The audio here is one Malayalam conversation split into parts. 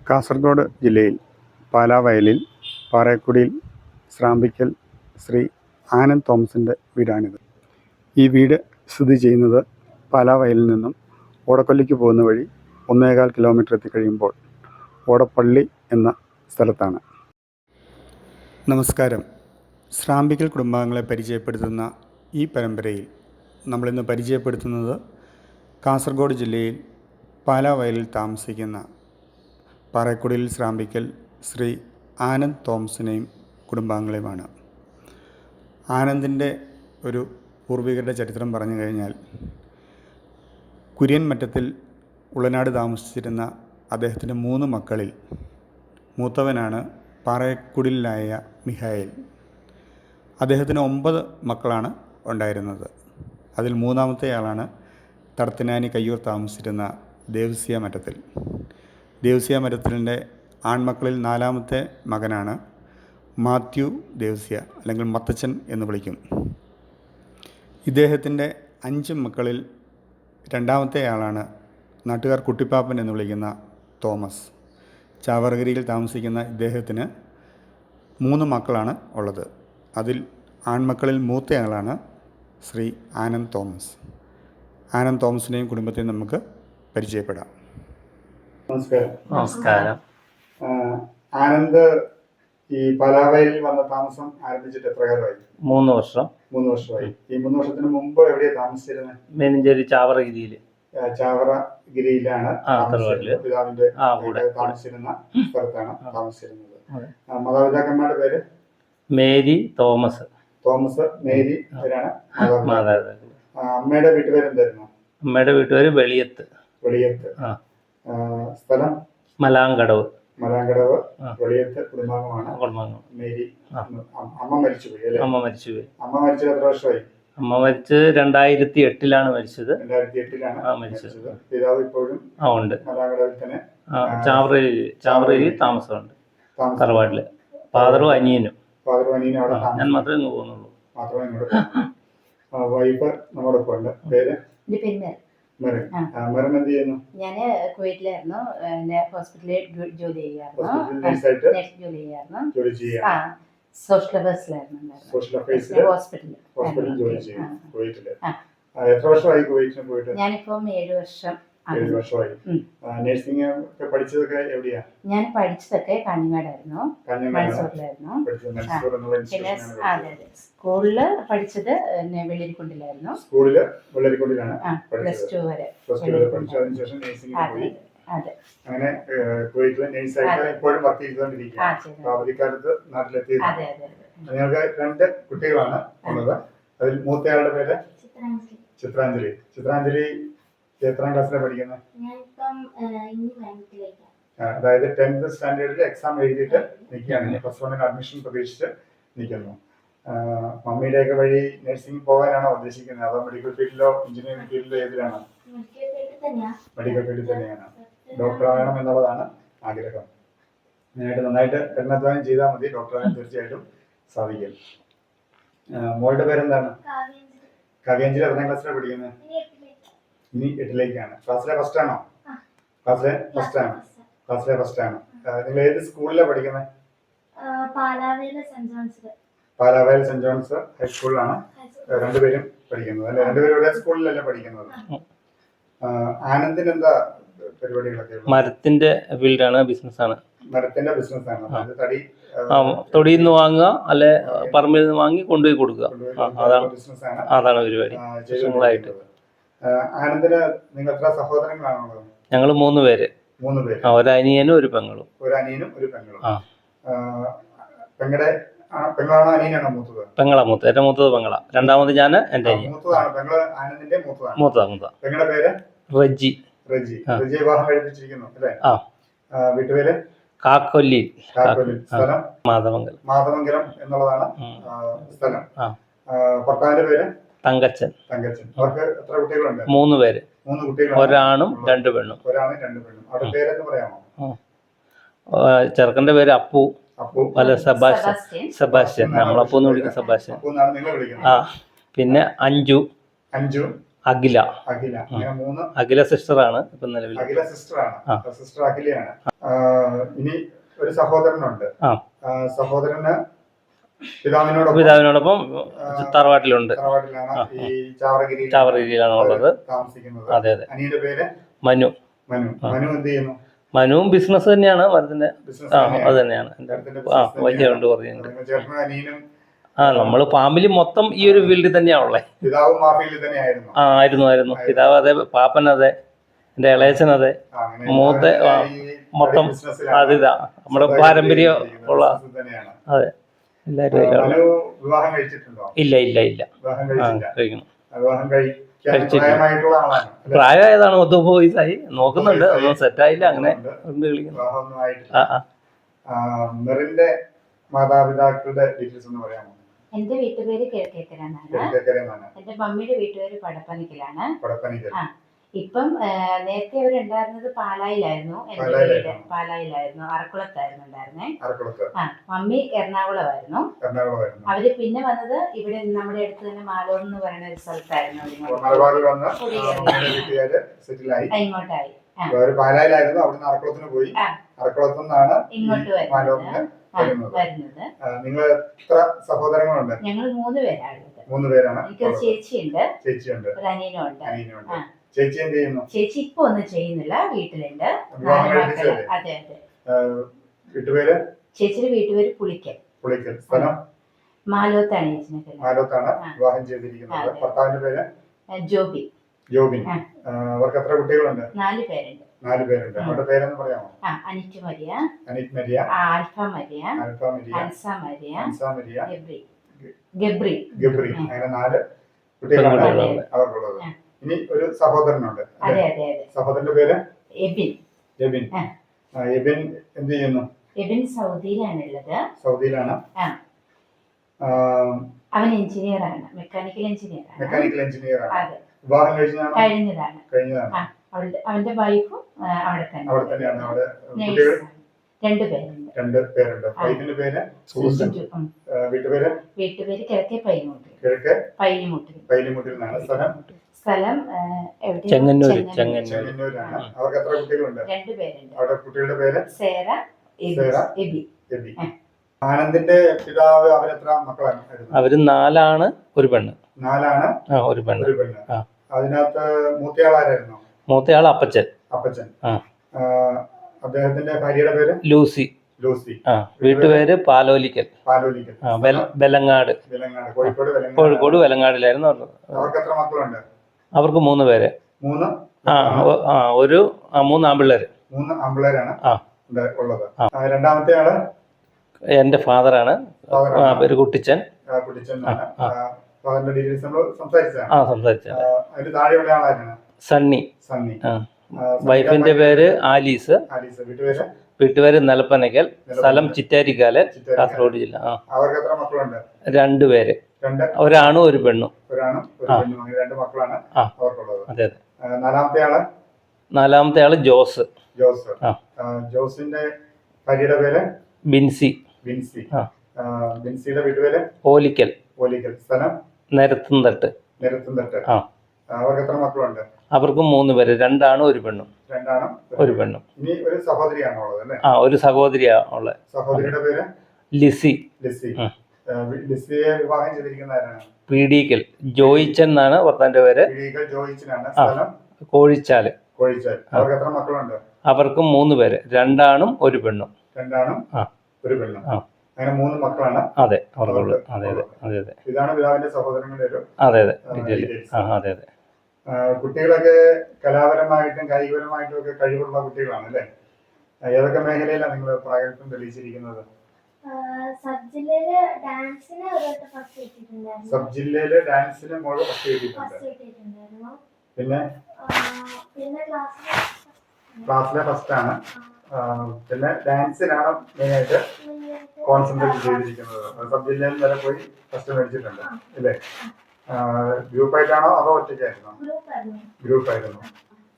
കാസർഗോഡ് ജില്ലയിൽ പാലാവയലിൽ പാറേക്കുടിയിൽ സ്രാമ്പിക്കൽ ശ്രീ ആനന്ദ് തോമസിൻ്റെ വീടാണിത്. ഈ വീട് സ്ഥിതി ചെയ്യുന്നത് പാലാവയലിൽ നിന്നും ഓടക്കൊല്ലിക്ക് പോകുന്ന വഴി 1.25 കിലോമീറ്റർ എത്തിക്കഴിയുമ്പോൾ ഓടപ്പള്ളി എന്ന സ്ഥലത്താണ്. നമസ്കാരം. സ്രാമ്പിക്കൽ കുടുംബാംഗങ്ങളെ പരിചയപ്പെടുത്തുന്ന ഈ പരമ്പരയിൽ നമ്മളിന്ന് പരിചയപ്പെടുത്തുന്നത് കാസർഗോഡ് ജില്ലയിൽ പാലാവയലിൽ താമസിക്കുന്ന പാറേക്കുടിയിൽ സ്രാമ്പിക്കൽ ശ്രീ ആനന്ദ് തോമസിനെയും കുടുംബാംഗങ്ങളെയുമാണ്. ആനന്ദിൻ്റെ ഒരു പൂർവികരുടെ ചരിത്രം പറഞ്ഞു കഴിഞ്ഞാൽ, കുര്യൻ മറ്റത്തിൽ ഉളനാട് താമസിച്ചിരുന്ന അദ്ദേഹത്തിൻ്റെ 3 മക്കളിൽ മൂത്തവനാണ് പാറേക്കുടിലായ മിഹായേൽ. അദ്ദേഹത്തിന് 9 മക്കളാണ് ഉണ്ടായിരുന്നത്. അതിൽ 3-ാമത്തെ ആളാണ് തടത്തിനാനി കയ്യൂർ താമസിച്ചിരുന്ന ദേവസ്യ മറ്റത്തിൽ. ദേവസ്യ മറ്റത്തിലിൻ്റെ ആൺമക്കളിൽ 4-ാമത്തെ മകനാണ് മാത്യു ദേവസ്യ, അല്ലെങ്കിൽ മത്തച്ചൻ എന്ന് വിളിക്കും. ഇദ്ദേഹത്തിൻ്റെ 5 മക്കളിൽ 2-ാമത്തെ ആളാണ് നാട്ടുകാർ കുട്ടിപ്പാപ്പൻ എന്ന് വിളിക്കുന്ന തോമസ്. ചാവറഗിരിയിൽ താമസിക്കുന്ന ഇദ്ദേഹത്തിന് 3 മക്കളാണ് ഉള്ളത്. അതിൽ ആൺമക്കളിൽ മൂത്തയാളാണ് ശ്രീ ആനന്ദ് തോമസ്. ആനന്ദ് തോമസിനെയും കുടുംബത്തെയും നമുക്ക് പരിചയപ്പെടാം. നമസ്കാരം. ആനന്ദ് ഈ പാലാവയലിൽ വന്ന താമസം ആരംഭിച്ചിട്ട് എത്ര കാലമായി? 3 വർഷം. 3 വർഷമായി. ഈ 3 വർഷത്തിന് മുമ്പ് എവിടെയാണ് താമസിച്ചിരുന്നത്? മേനഞ്ചേരി ചാവറഗിരിയിൽ. ചാവറഗിരിയിലാണ് പിതാവിന്റെ താമസിച്ചിരുന്ന സ്ഥലത്താണ് താമസിച്ചിരുന്നത്. മാതാപിതാക്കന്മാരുടെ പേര്? Mary Thomas. മേരി പേരാണ് മാതാപിതാക്കൾ. അമ്മയുടെ വീട്ടുപേര് എന്തായിരുന്നു? അമ്മയുടെ വീട്ടുപേര് വെളിയത്ത്. സ്ഥലം? മലാങ്കടവ്. വെളിയത്ത് കുടുംബാംഗമാണ് മേരി. അമ്മ മരിച്ചുപോയി അല്ലേ? അമ്മ മരിച്ചുപോയി. അമ്മ മരിച്ചത് എത്ര വർഷമായി? അമ്മ മരിച്ച് 2008-ലാണ് മരിച്ചത്. 2008-ലാണ് മരിച്ചത്. പിതാവ് ഇപ്പോഴും ഉണ്ട്, മലാങ്കടവിൽ തന്നെ ചാവറയിൽ താമസമുണ്ട്, തറവാട്ടില്. ഫാദറും അനിയനും അവിടെ ഞാൻ മാത്രമേ ഇങ്ങ് പോകുന്നുള്ളൂ. വൈഫ് നമ്മുടെ ഒപ്പം ഉണ്ട്. പേര്? ഞാൻ കുവൈറ്റിലായിരുന്നു. ഹോസ്പിറ്റലിൽ ജോലി ചെയ്യായിരുന്നു. സോഷ്യൽ അഫയേഴ്സിലായിരുന്നു ഹോസ്പിറ്റലിൽ ജോലി ചെയ്യും കുവൈറ്റില്. എത്ര വർഷമായി കുവൈറ്റിൽ പോയിട്ട്? ഞാനിപ്പം 7 വർഷം. 7 വർഷമായി. നഴ്സിംഗ് ഒക്കെ പഠിച്ചതൊക്കെ എവിടെയാ? ഞാൻ പഠിച്ചതൊക്കെ കാഞ്ഞങ്ങാടായിരുന്നു, മൈസൂരിലായിരുന്നു. പിന്നെ സ്കൂളില് പഠിച്ചത് വെള്ളരിക്കുണ്ടിലായിരുന്നു. സ്കൂളില് വെള്ളരിക്കുണ്ടിലാണ് +2 വരെ. അതിനുശേഷം നഴ്സിംഗിന് പോയി. അങ്ങനെ കുവൈറ്റിലെ നഴ്സായിട്ട് ഇപ്പോഴും വർക്ക് ചെയ്തുകൊണ്ടിരിക്കുകയാണ്. അവധിക്കാലത്ത് നാട്ടിലെത്തി. നിങ്ങൾക്ക് 2 കുട്ടികളാണ് ഉള്ളത്. അതിൽ മൂത്തയാളുടെ പേര് ചിത്രാഞ്ജലി. ചിത്രാഞ്ജലി എത്രാം ക്ലാസ്സിലാണ് പഠിക്കുന്നത്? അതായത് 10th സ്റ്റാൻഡേർഡിൽ എക്സാം എഴുതിയിട്ട് നിൽക്കുകയാണ്. +1 അഡ്മിഷൻ പ്രതീക്ഷിച്ച് നിൽക്കുന്നു. മമ്മിയുടെയൊക്കെ വഴി നഴ്സിംഗ് പോകാനാണോ ഉദ്ദേശിക്കുന്നത്? അതോ മെഡിക്കൽ ഫീൽഡിലോ എഞ്ചിനീയറിംഗ് ഫീൽഡിലോ ഏതിലാണ്? മെഡിക്കൽ ഫീൽഡിൽ തന്നെയാണ്. ഡോക്ടറാകണം എന്നുള്ളതാണ് ആഗ്രഹം. നന്നായിട്ട് കഠിനാധ്വാനം ചെയ്താൽ മതി. ഡോക്ടറാകാൻ തീർച്ചയായിട്ടും സാധിക്കും. മോളുടെ പേരെന്താണ്? കാവ്യാഞ്ജലി. എത്രാം ക്ലാസ്സിലാണ് പഠിക്കുന്നത്? ഇനി 8ലേക്കാണ്. ക്ലാസ്സിലെ ഫസ്റ്റ് ആണോ? ക്ലാസ്സിലെ ഫസ്റ്റ് ആണ്. നിങ്ങൾ ഏത് സ്കൂളിലാണ് പഠിക്കുന്നത്? പാലാവയൽ സെന്റ് ജോൺസ് ഹൈസ്കൂളിലാണ് രണ്ടുപേരും പഠിക്കുന്നത് അല്ലെ? രണ്ടുപേരും ഒരേ സ്കൂളിലല്ലേ പഠിക്കുന്നത്? ആനന്ദിന് എന്താ പരിപാടികളൊക്കെ? മരത്തിന്റെ ഫീൽഡാണ്, ബിസിനസ്സാണ്. മരത്തിന്റെ ബിസിനസ്സാണ്. തൊടിയിൽ നിന്ന് വാങ്ങുക, അല്ലെ പറമ്പിൽ നിന്ന് വാങ്ങി കൊണ്ടുപോയി കൊടുക്കുക. അതാണ് പരിപാടി. ആനന്ദിന് നിങ്ങൾ എത്ര സഹോദരങ്ങളാണുള്ളത്? ഞങ്ങൾ 3 പേര്. ഒരനിയനും ഒരു പെങ്ങളും. പെങ്ങളാണോ അനിയനാണോ മൂത്തത്? പെങ്ങളാ മൂത്തത്. ഏറ്റവും മൂത്തത് പെങ്ങളാ. രണ്ടാമത് ഞാൻ, എന്റെ അനിയൻ. മൂത്ത. പെങ്ങളുടെ പേര് റജി. വിവാഹം കഴിപ്പിച്ചിരിക്കുന്നു അല്ലേ? വീട്ടുപേര്? കാക്കൊല്ലി. സ്ഥലം? മാതമംഗലം എന്നുള്ളതാണ് സ്ഥലം. ഭർത്താവിന്റെ പേര്? തങ്കച്ചൻ. അവർക്ക് എത്ര കുട്ടികളുണ്ട്? 3 പേര്. 3 കുട്ടികൾ. ഒരാണും 2 പെണ്ണും. അവരുടെ പേരൊക്കെ പറയാമോ? ചെറുക്കന്റെ പേര് അപ്പു. അല്ല, സെബാസ്റ്റ്യൻ. നമ്മളപ്പൂന്ന് വിളിക്കും, സെബാസ്റ്റ്യൻ. പിന്നെ അഞ്ജു, അഖില. അഖില സിസ്റ്ററാണ് ഇപ്പൊ നിലവിൽ. സിസ്റ്റർ അഖിലയാണ്. ഇനി ഒരു സഹോദരനുണ്ട്. ആ. സഹോദരന് പിതാവിനോടൊപ്പം പിതാവിനോടൊപ്പം തറവാട്ടിലുണ്ട്. തറവാട്ടിലാണ് ഈ ചാവറഗിരിയിലാണ് ഉള്ളത്. താമസിക്കുന്നത്. അതെ അതെ. അനിയന്റെ പേര് മനു. മനു എന്ത് ചെയ്യുന്നു? മനുവും ബിസിനസ് തന്നെയാണ്. മരത്തിന്റെ അത് തന്നെയാണ്. വലിയ ഉണ്ട് പറയുന്നുണ്ട്. ചേട്ടനും അനിയനും നമ്മള് ഫാമിലി മൊത്തം ഈ ഒരു ഫീൽഡിൽ തന്നെയാണുള്ളത്. പിതാവും ആ ഫീൽഡിൽ തന്നെയായിരുന്നു. ആയിരുന്നു. പിതാവ് അതെ, പാപ്പൻ അതെ, എന്റെ ഇളയച്ചൻ അതെ, മൂത്ത മൊത്തം അതിതാ നമ്മുടെ പാരമ്പര്യം ഉള്ള. അതെ, എല്ലാരും വിവാഹം കഴിച്ചിട്ടുണ്ടോ? ഇല്ല. കഴിക്കണം. വിവാഹം പ്രായമായിട്ടുള്ള ആളാണ്. പ്രായമായതാണ്. 30 വയസ്സായി. നോക്കുന്നുണ്ട്, ഒന്നും സെറ്റായില്ല. അങ്ങനെ വിവാഹമൊന്നും ആയിട്ടില്ല. മെറിന്റെ മാതാപിതാക്കളുടെ ഡീറ്റെയിൽസ് ഒന്ന് പറയാമോ? എന്റെ വീട്ടുപേര് കിഴക്കേക്കര എന്നാണ്. എന്റെ മമ്മിയുടെ വീട്ടുപേര് പടപ്പനിക്കലാണ്. ഇപ്പം നേരത്തെ അവരുണ്ടായിരുന്നത് പാലായിലായിരുന്നു. എന്റെ വീട് പാലായിലായിരുന്നു, അറക്കുളത്തായിരുന്നു ഉണ്ടായിരുന്നേ. മമ്മി എറണാകുളമായിരുന്നു. അവര് പിന്നെ വന്നത് ഇവിടെ നമ്മുടെ അടുത്ത് തന്നെ മാലോർ എന്ന് പറയുന്ന ഒരു സ്ഥലത്തായിരുന്നു. ഇങ്ങോട്ടായി. പാലായിലായിരുന്നു, അവിടുന്ന് അറക്കുളത്തിന് പോയി. അറക്കുളത്തു നിന്നാണ് ഇങ്ങോട്ട് വരുന്നത്. നിങ്ങൾ എത്ര സഹോദരങ്ങളുണ്ട്? ഞങ്ങൾ 3 പേരാണ്. 3 പേരാണ്. എനിക്ക് ചേച്ചിയുണ്ട്, ഒരു അനിയനുണ്ട്. ചേച്ചി എന്ത് ചെയ്യുന്നു? ചേച്ചി ഇപ്പൊ ഒന്നും ചെയ്യുന്നില്ല, വീട്ടിലുണ്ട്. അതെ. വീട്ടുപേര്? ചേച്ചിയുടെ വീട്ടുപേര് പുളിക്കൽ. സ്ഥലം മാലോത്താണ്. വിവാഹം ചെയ്തിരിക്കുന്നത്. ഭർത്താവിന്റെ പേര്? ജോബിൻ. അവർക്ക് എത്ര കുട്ടികളുണ്ട്? 4 പേരുണ്ട്. അവരുടെ പേരെന്ന് പറയാമോ? Anit Maria, alpha Maria, Hansa Maria, Gabri. അങ്ങനെ 4 കുട്ടികളാണ് അവർക്കുള്ളത്. ഇനി ഒരു സഹോദരനുണ്ട്. സഹോദരന്റെ പേര്? എബിൻ. എബിൻ എന്ത് ചെയ്യുന്നു? എബിൻ സൗദിയിലാണുള്ളത്. അവൻ എഞ്ചിനീയറാണ്, മെക്കാനിക്കൽ എഞ്ചിനീയറാണ്. വിവാഹം കഴിഞ്ഞതാണ്. അവന്റെ വൈഫും അവിടെ തന്നെയാണ്. 2 പേരുണ്ട്. വൈഫിന്റെ പേര്? വീട്ടുപേര്? കിഴക്കേ പൈലിമുട്ടിൽ. സ്ഥലം ചെങ്ങന്നൂരാണ്. അവർക്ക് എത്ര കുട്ടികളുണ്ട്? 2 പേരുണ്ട്. അവരുടെ കുട്ടികളുടെ പേര്? സേറ, എബി. ആനന്ദിന്റെ പിതാവ് അവരെത്ര മക്കളാണ്? അവര് 4 ആണ്, ഒരു പെണ്ണ്. 4 ആണ്, ഒരു പെണ്ണ്. അതിനകത്ത് മൂത്തയാളായിരുന്നു? മൂത്തയാൾ അപ്പച്ചൻ. അദ്ദേഹത്തിന്റെ ഭാര്യയുടെ പേര്? ലൂസി. വീട്ടുപേര് പാലോലിക്കൽ. വെലങ്ങാട്. കോഴിക്കോട് വെലങ്ങാടിലായിരുന്നു. അവർക്ക് എത്ര മക്കളുണ്ട്? അവർക്ക് 3 പേര്. 3 ആമ്പിള്ളേര്. 3 ആമ്പിള്ളേരാണ് ഉള്ളത്. രണ്ടാമത്തെ ആള് എന്റെ ഫാദറാണ്. പേര് കുട്ടിച്ചൻ. സണ്ണി. വൈഫിന്റെ പേര് ആലീസ്. വീട്ടുപേര് നിലപ്പനയ്ക്കൽ. സ്ഥലം ചിറ്റാരിക്കാല്, കാസർഗോഡ് ജില്ല. അവർക്ക് എത്ര മക്കളുണ്ട്? 2 പേര്. ഒരാണും ഒരു പെണ്ണും. 2 മക്കളാണ് അവർക്കുള്ളത്. അതെ. നാലാമത്തെ ആള് ജോസ്. ജോസിന്റെ ഭാര്യയുടെ പേര്? ബിൻസി. ബിൻസിയുടെ വീട്ടുപേര്? ഓലിക്കൽ. സ്ഥലം? നിരത്തുംതട്ട്. അവർക്ക് എത്ര മക്കളുണ്ട്? അവർക്കും 3 പേര്. 2 ആണും ഒരു പെണ്ണും. ഒരു പെണ്ണും. ഇനി ഒരു സഹോദരിയാണോ ഉള്ളത് അല്ലേ? ഒരു സഹോദരിയാ ഉള്ളത്. സഹോദരിയുടെ പേര്? ലിസി. ലിസിയെ വിവാഹം ചെയ്തിരിക്കുന്നവരാണ്? പീഡിക്കൽ. ജോയിച്ചൻ എന്നാണ് ഭർത്താവിന്റെ പേര്. ജോയിച്ചനാണ്. സ്ഥലം? കോഴിച്ചാല്. അവർക്ക് എത്ര മക്കളുണ്ട്? അവർക്കും 3 പേര്. 2 ആണും ഒരു പെണ്ണും. അങ്ങനെ 3 മക്കളാണ്. അതെ. ഇതാണ് പിതാവിന്റെ സഹോദരങ്ങളുടെ. അതെ. കുട്ടികളൊക്കെ കലാപരമായിട്ടും കായികപരമായിട്ടും ഒക്കെ കഴിവുള്ള കുട്ടികളാണ് അല്ലേ? ഏതൊക്കെ മേഖലയിലാണ് നിങ്ങൾ പ്രാഗൽഭ്യം തെളിയിച്ചിരിക്കുന്നത്? സബ് ജില്ലയില് ഡാൻസിന് മോള് ഫസ്റ്റ് കിട്ടിയിട്ടുണ്ട്. പിന്നെ ക്ലാസ്സിലെ ഫസ്റ്റ് ആണ്. പിന്നെ ഡാൻസിനാണ് മെയിനായിട്ട് കോൺസെൻട്രേറ്റ് ചെയ്തിരിക്കുന്നത്. സബ് ജില്ലയിൽ വരെ പോയി ഫസ്റ്റ് മേടിച്ചിട്ടുണ്ട് അല്ലേ? ഗ്രൂപ്പായിട്ടാണോ അതോ ഒറ്റയ്ക്കായിരുന്നോ? ഗ്രൂപ്പായിരുന്നു.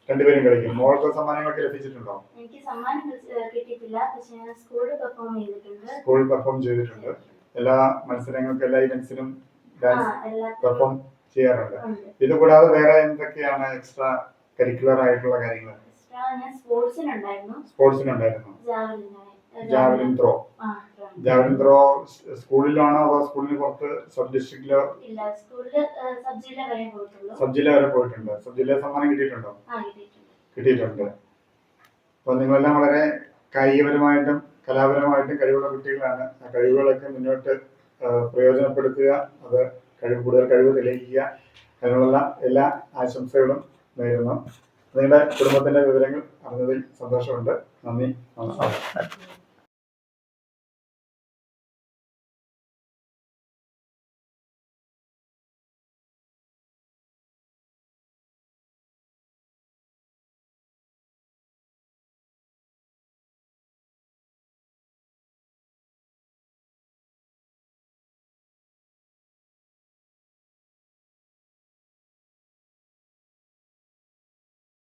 2 പേരും കളിക്കും. മോൾക്ക് സമ്മാനങ്ങളൊക്കെ ലഭിച്ചിട്ടുണ്ടോ? എനിക്ക് സമ്മാനം കിട്ടിയിട്ടില്ല, പക്ഷേ ഞാൻ സ്കൂളിൽ പെർഫോം ചെയ്തിട്ടുണ്ട്. എല്ലാ മത്സരങ്ങൾക്കും എല്ലാ ഇവന്റ്സിനും ഡാൻസ് പെർഫോം ചെയ്യാറുണ്ട്. ഇത് കൂടാതെ വേറെ എന്തൊക്കെയാണ് എക്സ്ട്രാ കരിക്കുലർ ആയിട്ടുള്ള കാര്യങ്ങൾ? എക്സ്ട്രാ ഞാൻ സ്പോർട്സിനുണ്ടായിരുന്നു. സ്പോർട്സിനുണ്ടായിരുന്നു. Javelin throw. ആ, ജാവലിൻ ത്രോ സ്കൂളിലാണോ അതോ സ്കൂളിന് പുറത്ത് സബ് ഡിസ്ട്രിക്റ്റിലോ? ഇല്ല, സ്കൂളില് സബ് ജില്ല വരെ പോയിട്ടുള്ളൂ. സബ് ജില്ല വരെ പോയിട്ടുണ്ട്. സബ് ജില്ല സമ്മാനം കിട്ടിയിട്ടുണ്ടോ? കിട്ടിയിട്ടുണ്ട്. അപ്പൊ നിങ്ങളെല്ലാം വളരെ കായികപരമായിട്ടും കലാപരമായിട്ടും കഴിവുള്ള കുട്ടികളാണ്. ആ കഴിവുകളൊക്കെ മുന്നോട്ട് പ്രയോജനപ്പെടുത്തുക, അത് കൂടുതൽ കഴിവ് തെളിയിക്കുക, അതിനുള്ള എല്ലാ ആശംസകളും നേരുന്നു. നിങ്ങളുടെ കുടുംബത്തിന്റെ വിവരങ്ങൾ അറിഞ്ഞതിൽ സന്തോഷമുണ്ട്. നന്ദി, നമസ്കാരം.